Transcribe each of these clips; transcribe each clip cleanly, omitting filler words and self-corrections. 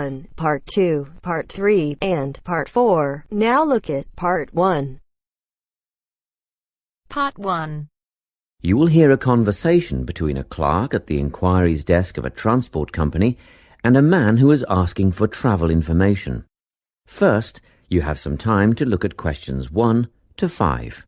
1, Part 2, Part 3, and Part 4. Now look at Part 1. Part 1. You will hear a conversation between a clerk at the inquiries desk of a transport company and a man who is asking for travel information. First, you have some time to look at questions 1 to 5.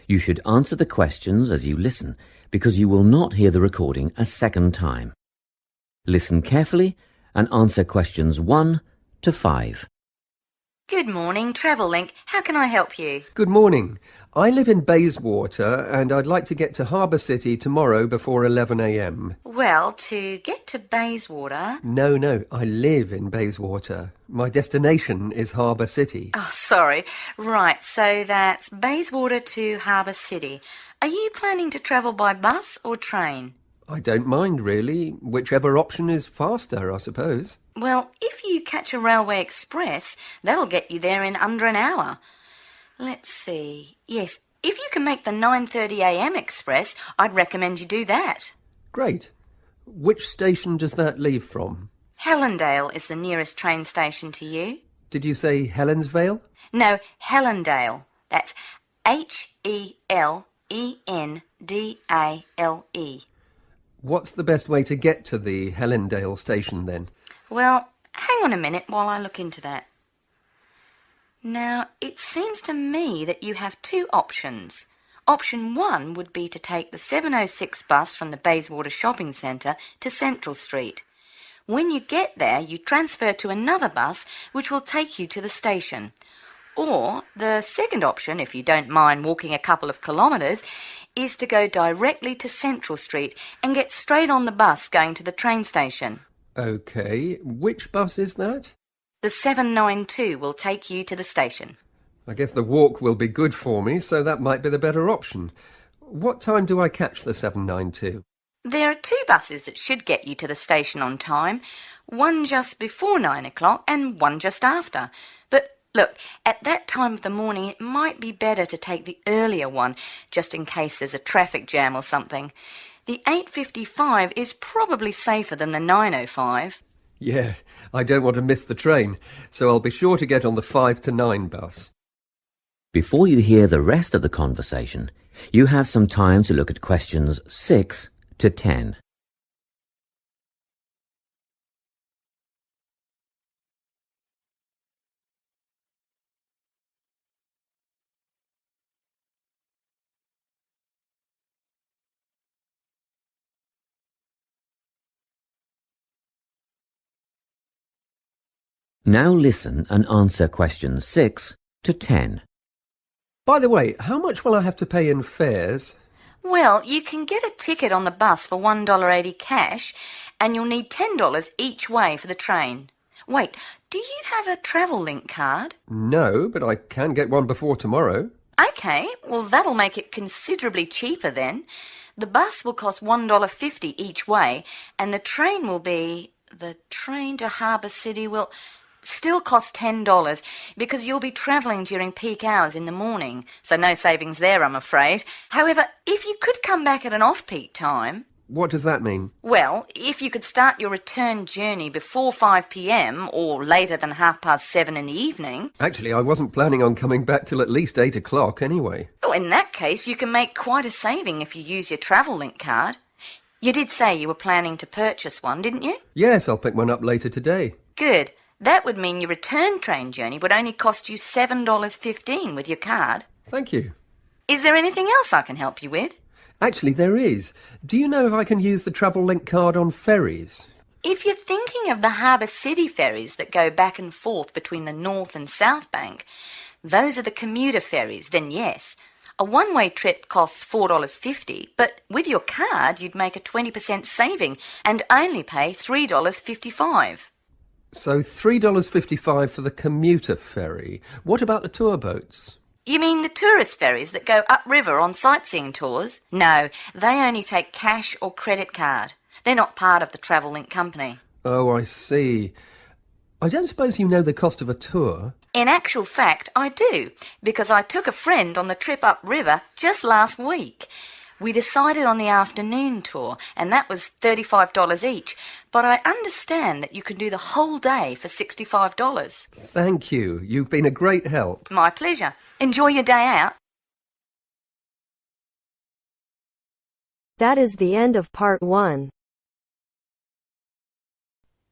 You should answer the questions as you listen, because you will not hear the recording a second time. Listen carefully and answer questions 1 to 5. Good morning, Travellink. How can I help you? Good morning. I live in Bayswater and I'd like to get to Harbour City tomorrow before 11 a.m. Well, to get to Bayswater... No, I live in Bayswater. My destination is Harbour City. Oh, sorry. Right, so that's Bayswater to Harbour City. Are you planning to travel by bus or train? I don't mind, really. Whichever option is faster, I suppose. Well, if you catch a railway express, that'll get you there in under an hour. Let's see. Yes, if you can make the 9:30 a.m. express, I'd recommend you do that. Great. Which station does that leave from? Helendale is the nearest train station to you. Did you say Helensvale? No, Helendale. That's Helendale. What's the best way to get to the Helendale station then? Well, hang on a minute while I look into that. Now, it seems to me that you have two options. Option 1 would be to take the 7:06 bus from the Bayswater Shopping Centre to Central Street. When you get there, you transfer to another bus which will take you to the station. Or the second option, if you don't mind walking a couple of kilometres, is to go directly to Central Street and get straight on the bus going to the train station. OK. Which bus is that? The 792 will take you to the station. I guess the walk will be good for me, so that might be the better option. What time do I catch the 792? There are two buses that should get you to the station on time, one just before 9 o'clock and one just after. But look, at that time of the morning it might be better to take the earlier one, just in case there's a traffic jam or something. The 8:55 is probably safer than the 9:05. Yeah, I don't want to miss the train, so I'll be sure to get on the 5 to 9 bus. Before you hear the rest of the conversation, you have some time to look at questions 6 to 10. Now listen and answer questions 6 to 10. By the way, how much will I have to pay in fares? Well, you can get a ticket on the bus for $1.80 cash, and you'll need $10 each way for the train. Wait, do you have a Travellink card? No, but I can get one before tomorrow. OK, well that'll make it considerably cheaper then. The bus will cost $1.50 each way, and the train will be... The train to Harbour City will... still cost $10 because you'll be travelling during peak hours in the morning, so no savings there, I'm afraid. However, if you could come back at an off-peak time... What does that mean? Well, if you could start your return journey before 5 p.m. or later than 7:30 in the evening... Actually, I wasn't planning on coming back till at least 8 o'clock anyway. Oh, in that case, you can make quite a saving if you use your Travellink card. You did say you were planning to purchase one, didn't you? Yes, I'll pick one up later today. Good. That would mean your return train journey would only cost you $7.15 with your card. Thank you. Is there anything else I can help you with? Actually, there is. Do you know if I can use the Travellink card on ferries? If you're thinking of the Harbour City ferries that go back and forth between the North and South Bank, those are the commuter ferries, then yes. A one-way trip costs $4.50, but with your card you'd make a 20% saving and only pay $3.55. So $3.55 for the commuter ferry. What about the tour boats? You mean the tourist ferries that go upriver on sightseeing tours? No, they only take cash or credit card. They're not part of the Travel Link company. Oh, I see. I don't suppose you know the cost of a tour? In actual fact, I do, because I took a friend on the trip upriver just last week. We decided on the afternoon tour, and that was $35 each, but I understand that you can do the whole day for $65. Thank you. You've been a great help. My pleasure. Enjoy your day out. That is the end of part 1.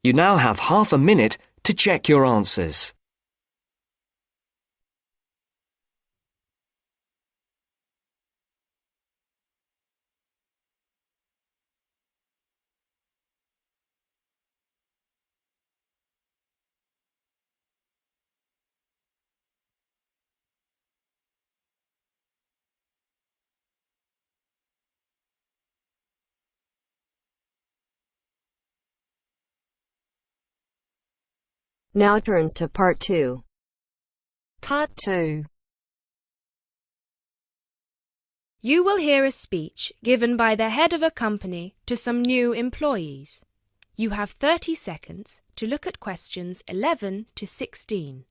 You now have half a minute to check your answers. Now turns to part 2. Part 2. You will hear a speech given by the head of a company to some new employees. You have 30 seconds to look at questions 11 to 16.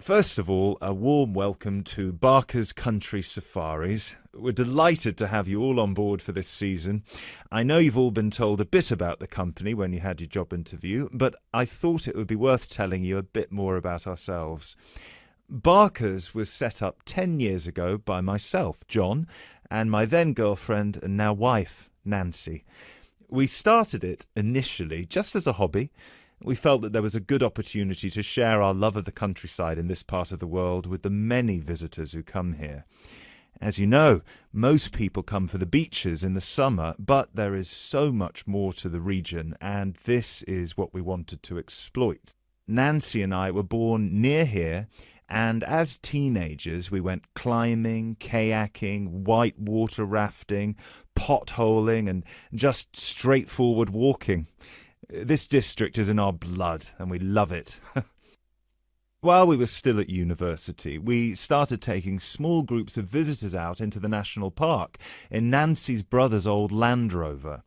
First of all, a warm welcome to Barker's Country Safaris. We're delighted to have you all on board for this season. I know you've all been told a bit about the company when you had your job interview, but I thought it would be worth telling you a bit more about ourselves. Barker's was set up 10 years ago by myself, John, and my then girlfriend and now wife, Nancy. We started it initially just as a hobby. We felt that there was a good opportunity to share our love of the countryside in this part of the world with the many visitors who come here. As you know, most people come for the beaches in the summer, but there is so much more to the region, and this is what we wanted to exploit. Nancy and I were born near here, and as teenagers we went climbing, kayaking, whitewater rafting, potholing, and just straightforward walking. This district is in our blood, and we love it. While we were still at university, we started taking small groups of visitors out into the national park in Nancy's brother's old Land Rover.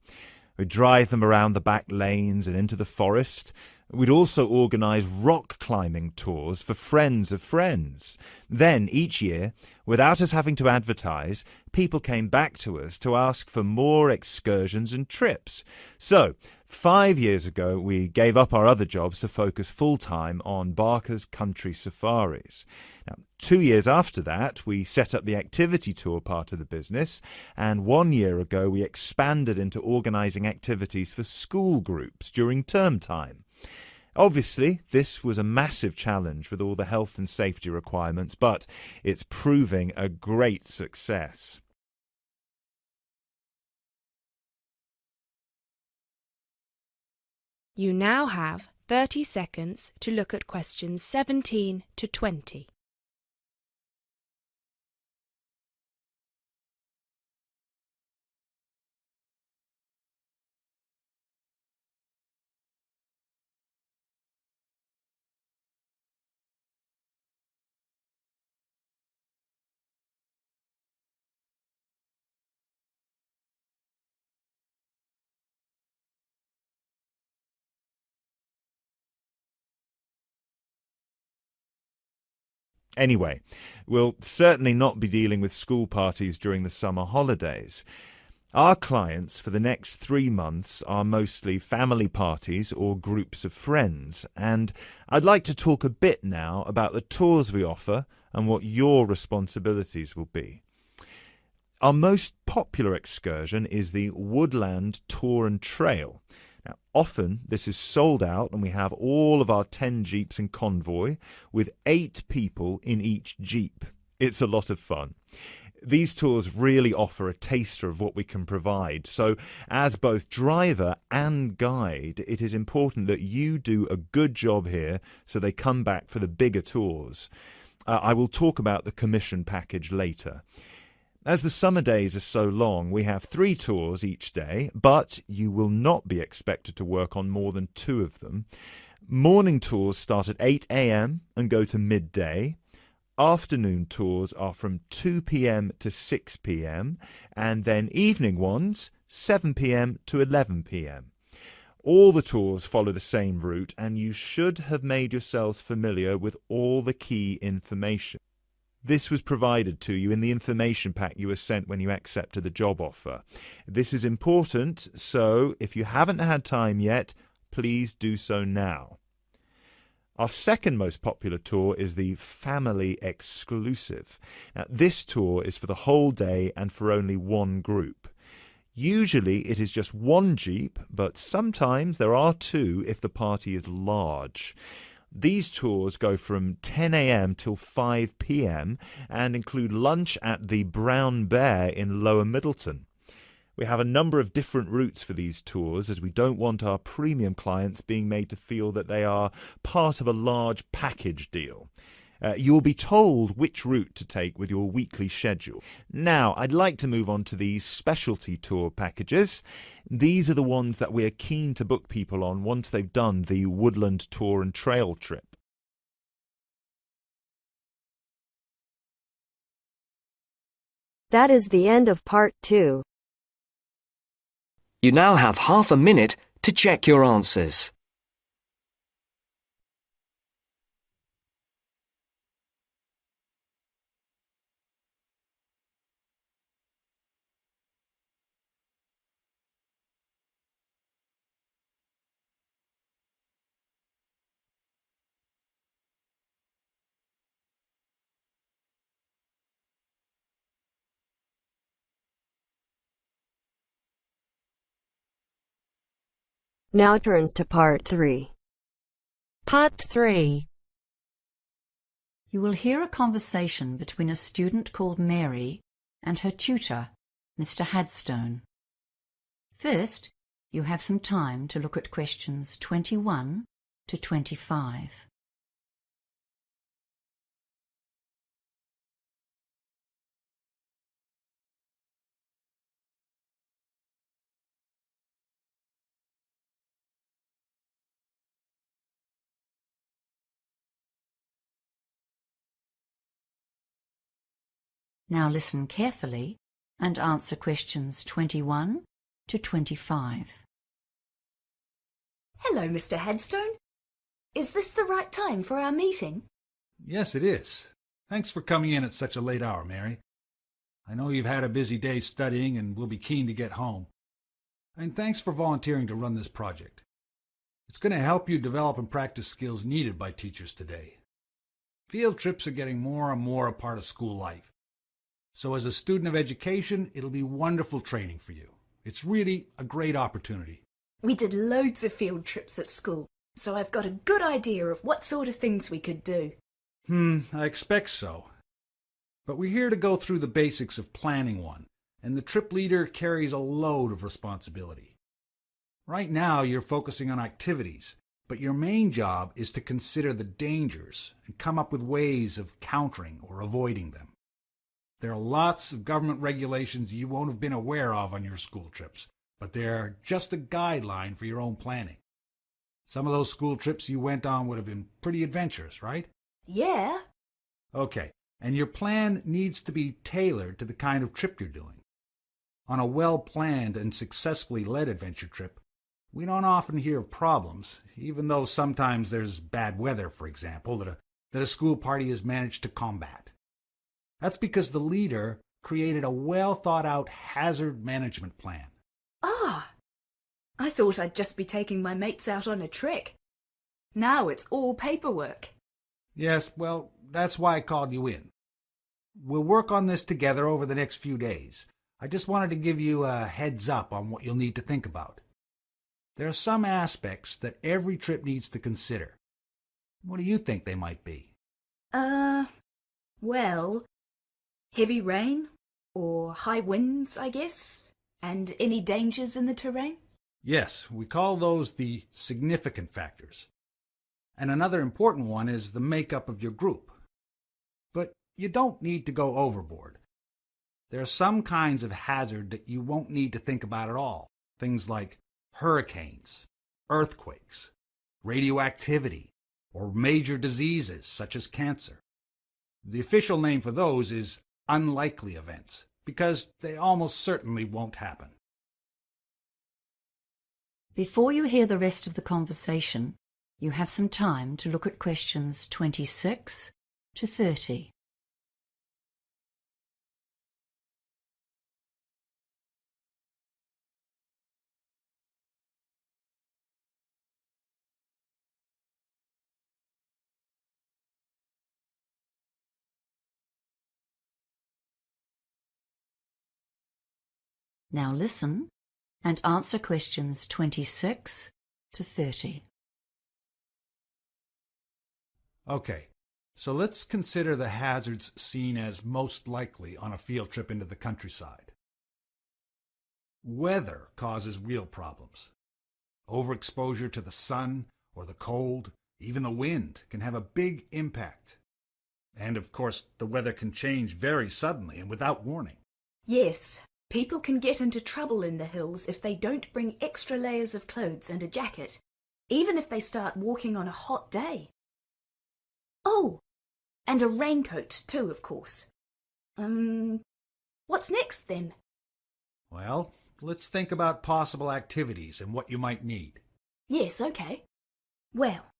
We'd drive them around the back lanes and into the forest. We'd also organise rock climbing tours for friends of friends. Then, each year, without us having to advertise, people came back to us to ask for more excursions and trips. So, 5 years ago, we gave up our other jobs to focus full-time on Barker's Country Safaris. Now, 2 years after that, we set up the activity tour part of the business, and 1 year ago, we expanded into organising activities for school groups during term time. Obviously, this was a massive challenge with all the health and safety requirements, but it's proving a great success. You now have 30 seconds to look at questions 17 to 20. Anyway, we'll certainly not be dealing with school parties during the summer holidays. Our clients for the next 3 months are mostly family parties or groups of friends, and I'd like to talk a bit now about the tours we offer and what your responsibilities will be. Our most popular excursion is the Woodland Tour and Trail. Now, often this is sold out and we have all of our 10 jeeps in convoy with 8 people in each jeep. It's a lot of fun. These tours really offer a taster of what we can provide. So as both driver and guide, it is important that you do a good job here so they come back for the bigger tours. I will talk about the commission package later. As the summer days are so long, we have 3 tours each day, but you will not be expected to work on more than 2 of them. Morning tours start at 8 a.m. and go to midday. Afternoon tours are from 2 p.m. to 6 p.m. and then evening ones 7 p.m. to 11 p.m. All the tours follow the same route, and you should have made yourselves familiar with all the key information. This was provided to you in the information pack you were sent when you accepted the job offer. This is important, so if you haven't had time yet, please do so now. Our second most popular tour is the Family Exclusive. Now, this tour is for the whole day and for only one group. Usually it is just one jeep, but sometimes there are 2 if the party is large. These tours go from 10 a.m. till 5 p.m. and include lunch at the Brown Bear in Lower Middleton. We have a number of different routes for these tours, as we don't want our premium clients being made to feel that they are part of a large package deal. You will be told which route to take with your weekly schedule. Now, I'd like to move on to these specialty tour packages. These are the ones that we are keen to book people on once they've done the woodland tour and trail trip. That is the end of part 2. You now have half a minute to check your answers. Now turns to part 3. Part 3. You will hear a conversation between a student called Mary and her tutor, Mr. Hadstone. First, you have some time to look at questions 21 to 25. Now listen carefully and answer questions 21 to 25. Hello, Mr. Headstone. Is this the right time for our meeting? Yes, it is. Thanks for coming in at such a late hour, Mary. I know you've had a busy day studying and will be keen to get home. And thanks for volunteering to run this project. It's going to help you develop and practice skills needed by teachers today. Field trips are getting more and more a part of school life. So as a student of education, it'll be wonderful training for you. It's really a great opportunity. We did loads of field trips at school, so I've got a good idea of what sort of things we could do. I expect so. But we're here to go through the basics of planning one, and the trip leader carries a load of responsibility. Right now, you're focusing on activities, but your main job is to consider the dangers and come up with ways of countering or avoiding them. There are lots of government regulations you won't have been aware of on your school trips, but they're just a guideline for your own planning. Some of those school trips you went on would have been pretty adventurous, right? Yeah. Okay, and your plan needs to be tailored to the kind of trip you're doing. On a well-planned and successfully led adventure trip, we don't often hear of problems, even though sometimes there's bad weather, for example, that a school party has managed to combat. That's because the leader created a well-thought-out hazard management plan. Ah, I thought I'd just be taking my mates out on a trek. Now it's all paperwork. Yes, well, that's why I called you in. We'll work on this together over the next few days. I just wanted to give you a heads up on what you'll need to think about. There are some aspects that every trip needs to consider. What do you think they might be? Well, heavy rain, Or high winds, I guess? And any dangers in the terrain? Yes, we call those the significant factors. And another important one is the makeup of your group. But you don't need to go overboard. There are some kinds of hazard that you won't need to think about at all. Things like hurricanes, earthquakes, radioactivity, or major diseases such as cancer. The official name for those is unlikely events, because they almost certainly won't happen. Before you hear the rest of the conversation, you have some time to look at questions 26 to 30. Now listen and answer questions 26 to 30. Okay, so let's consider the hazards seen as most likely on a field trip into the countryside. Weather causes real problems. Overexposure to the sun or the cold, even the wind, can have a big impact. And of course, the weather can change very suddenly and without warning. Yes, people can get into trouble in the hills if they don't bring extra layers of clothes and a jacket, even if they start walking on a hot day. Oh, and a raincoat too, of course. What's next then? Well, let's think about possible activities and what you might need. Yes, okay. Well,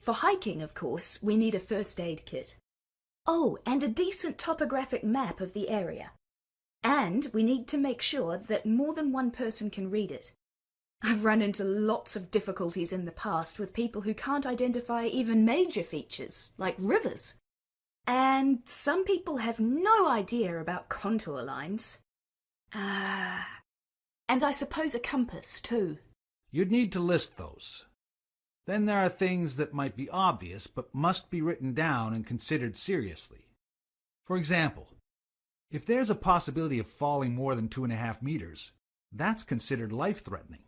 for hiking, of course, we need a first aid kit. Oh, and a decent topographic map of the area. And we need to make sure that more than one person can read it. I've run into lots of difficulties in the past with people who can't identify even major features, like rivers. And some people have no idea about contour lines. And I suppose a compass, too. You'd need to list those. Then there are things that might be obvious but must be written down and considered seriously. For example, if there's a possibility of falling more than 2.5 meters, that's considered life-threatening.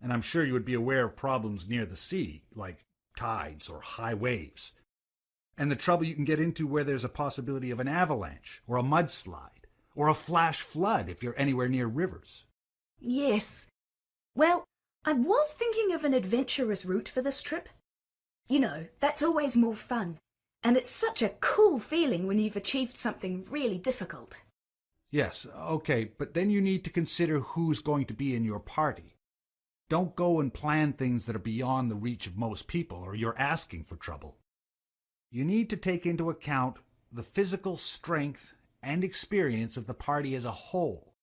And I'm sure you would be aware of problems near the sea, like tides or high waves, and the trouble you can get into where there's a possibility of an avalanche or a mudslide or a flash flood if you're anywhere near rivers. Yes. Well, I was thinking of an adventurous route for this trip. You know, that's always more fun. And it's such a cool feeling when you've achieved something really difficult. Yes, okay, but then you need to consider who's going to be in your party. Don't go and plan things that are beyond the reach of most people, or you're asking for trouble. You need to take into account the physical strength and experience of the party as a whole.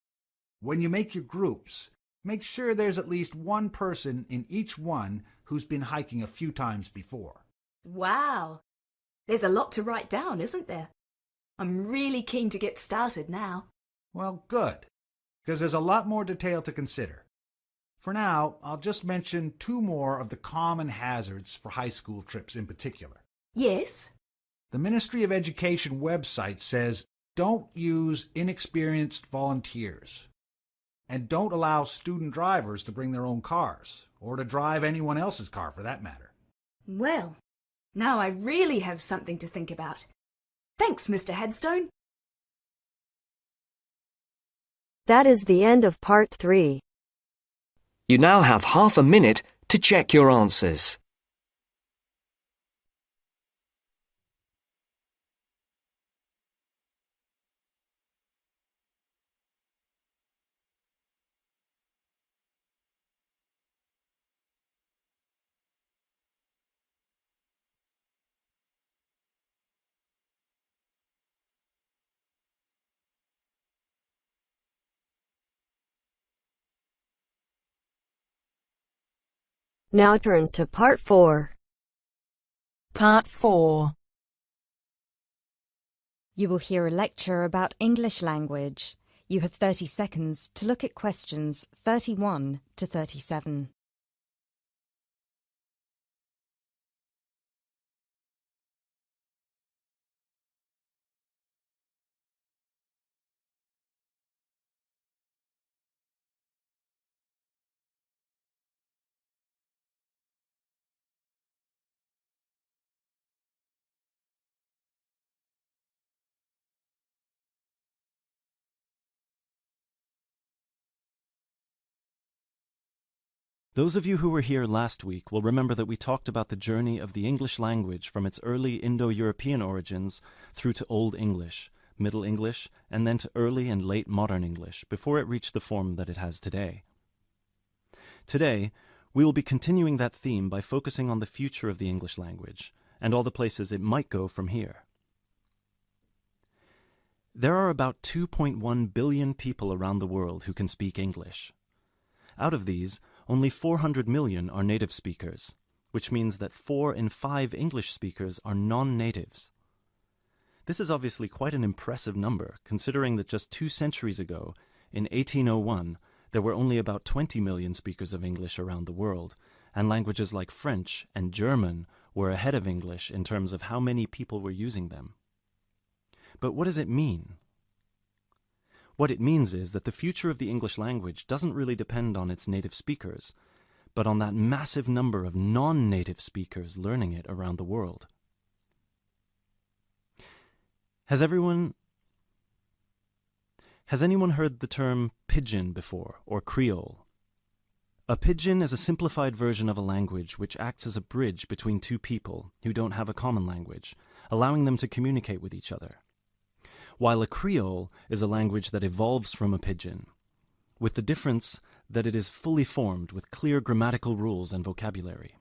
When you make your groups, make sure there's at least one person in each one who's been hiking a few times before. Wow! There's a lot to write down, isn't there? I'm really keen to get started now. Well, good, because there's a lot more detail to consider. For now, I'll just mention 2 more of the common hazards for high school trips in particular. Yes? The Ministry of Education website says don't use inexperienced volunteers. And don't allow student drivers to bring their own cars, or to drive anyone else's car for that matter. Well, now I really have something to think about. Thanks, Mr. Headstone. That is the end of part 3. You now have half a minute to check your answers. Now turns to part 4. Part 4. You will hear a lecture about English language. You have 30 seconds to look at questions 31 to 37. Those of you who were here last week will remember that we talked about the journey of the English language from its early Indo-European origins through to Old English, Middle English, and then to early and late modern English before it reached the form that it has today. Today, we will be continuing that theme by focusing on the future of the English language and all the places it might go from here. There are about 2.1 billion people around the world who can speak English. Out of these, only 400 million are native speakers, which means that 4 in 5 English speakers are non-natives. This is obviously quite an impressive number, considering that just 2 centuries ago, in 1801, there were only about 20 million speakers of English around the world, and languages like French and German were ahead of English in terms of how many people were using them. But what does it mean? What it means is that the future of the English language doesn't really depend on its native speakers, but on that massive number of non-native speakers learning it around the world. Has anyone heard the term pidgin before, or Creole? A pidgin is a simplified version of a language which acts as a bridge between two people who don't have a common language, allowing them to communicate with each other. While a Creole is a language that evolves from a pidgin, with the difference that it is fully formed with clear grammatical rules and vocabulary.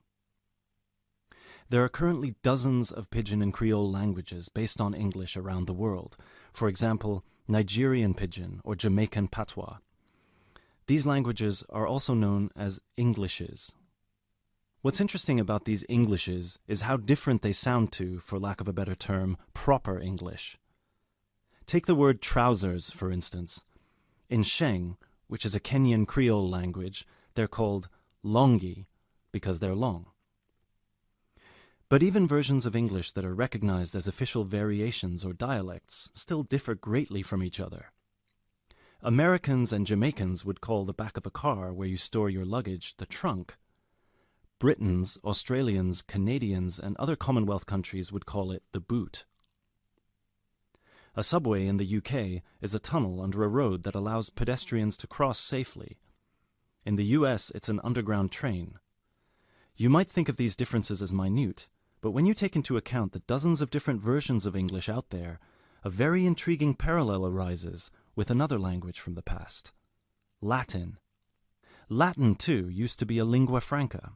There are currently dozens of pidgin and Creole languages based on English around the world, for example, Nigerian pidgin or Jamaican patois. These languages are also known as Englishes. What's interesting about these Englishes is how different they sound to, for lack of a better term, proper English. Take the word trousers, for instance. In Sheng, which is a Kenyan Creole language, they're called longi because they're long. But even versions of English that are recognized as official variations or dialects still differ greatly from each other. Americans and Jamaicans would call the back of a car where you store your luggage the trunk. Britons, Australians, Canadians, and other Commonwealth countries would call it the boot. A subway in the UK is a tunnel under a road that allows pedestrians to cross safely. In the US, it's an underground train. You might think of these differences as minute, but when you take into account the dozens of different versions of English out there, a very intriguing parallel arises with another language from the past: Latin. Latin, too, used to be a lingua franca.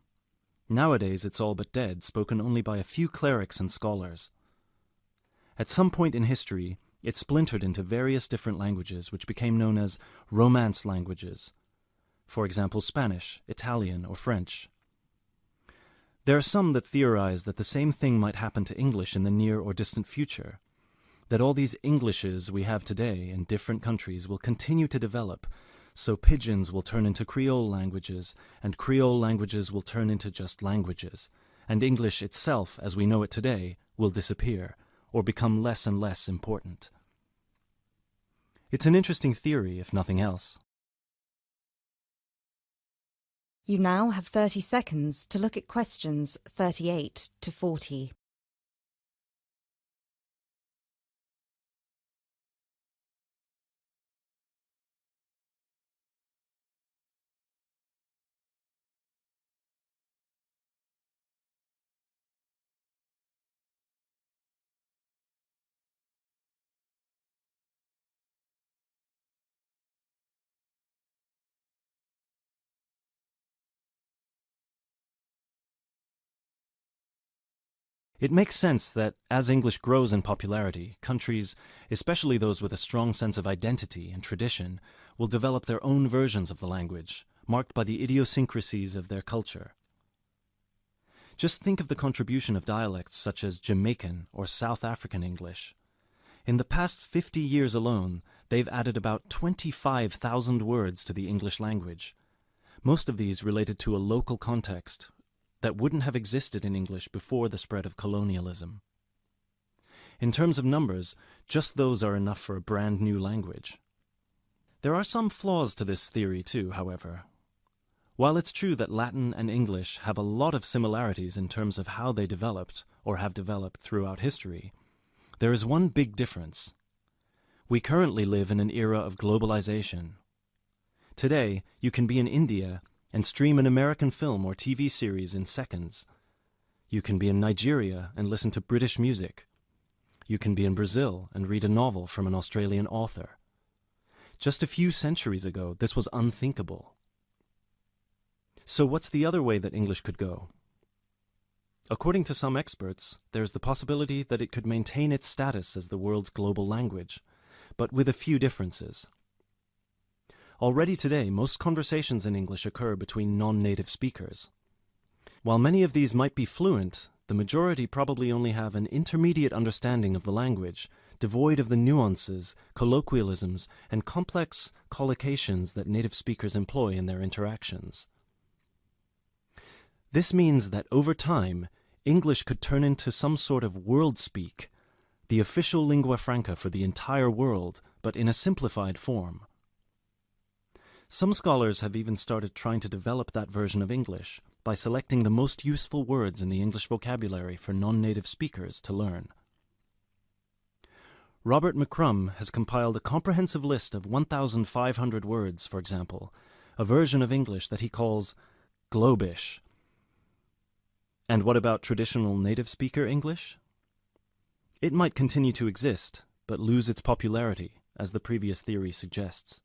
Nowadays, it's all but dead, spoken only by a few clerics and scholars. At some point in history, it splintered into various different languages which became known as Romance languages. For example, Spanish, Italian, or French. There are some that theorize that the same thing might happen to English in the near or distant future, that all these Englishes we have today in different countries will continue to develop, so pidgins will turn into Creole languages, and Creole languages will turn into just languages, and English itself, as we know it today, will disappear, or become less and less important. It's an interesting theory, if nothing else. You now have 30 seconds to look at questions 38 to 40. It makes sense that as English grows in popularity, countries, especially those with a strong sense of identity and tradition, will develop their own versions of the language, marked by the idiosyncrasies of their culture. Just think of the contribution of dialects such as Jamaican or South African English. In the past 50 years alone, they've added about 25,000 words to the English language. Most of these related to a local context that wouldn't have existed in English before the spread of colonialism. In terms of numbers, just those are enough for a brand new language. There are some flaws to this theory too, however. While it's true that Latin and English have a lot of similarities in terms of how they developed, or have developed throughout history, there is one big difference. We currently live in an era of globalization. Today, you can be in India and stream an American film or TV series in seconds. You can be in Nigeria and listen to British music. You can be in Brazil and read a novel from an Australian author. Just a few centuries ago, this was unthinkable. So what's the other way that English could go? According to some experts, there's the possibility that it could maintain its status as the world's global language, but with a few differences. Already today, most conversations in English occur between non-native speakers. While many of these might be fluent, the majority probably only have an intermediate understanding of the language, devoid of the nuances, colloquialisms, and complex collocations that native speakers employ in their interactions. This means that over time, English could turn into some sort of world speak, the official lingua franca for the entire world, but in a simplified form. Some scholars have even started trying to develop that version of English by selecting the most useful words in the English vocabulary for non-native speakers to learn. Robert McCrum has compiled a comprehensive list of 1,500 words, for example, a version of English that he calls Globish. And what about traditional native speaker English? It might continue to exist, but lose its popularity, as the previous theory suggests.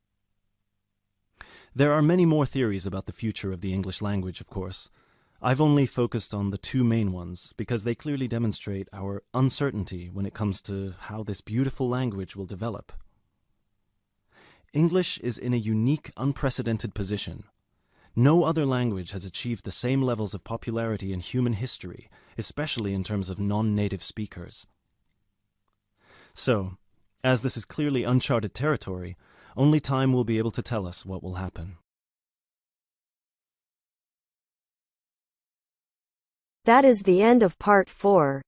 There are many more theories about the future of the English language, of course. I've only focused on the two main ones because they clearly demonstrate our uncertainty when it comes to how this beautiful language will develop. English is in a unique, unprecedented position. No other language has achieved the same levels of popularity in human history, especially in terms of non-native speakers. So, as this is clearly uncharted territory, only time will be able to tell us what will happen. That is the end of part 4.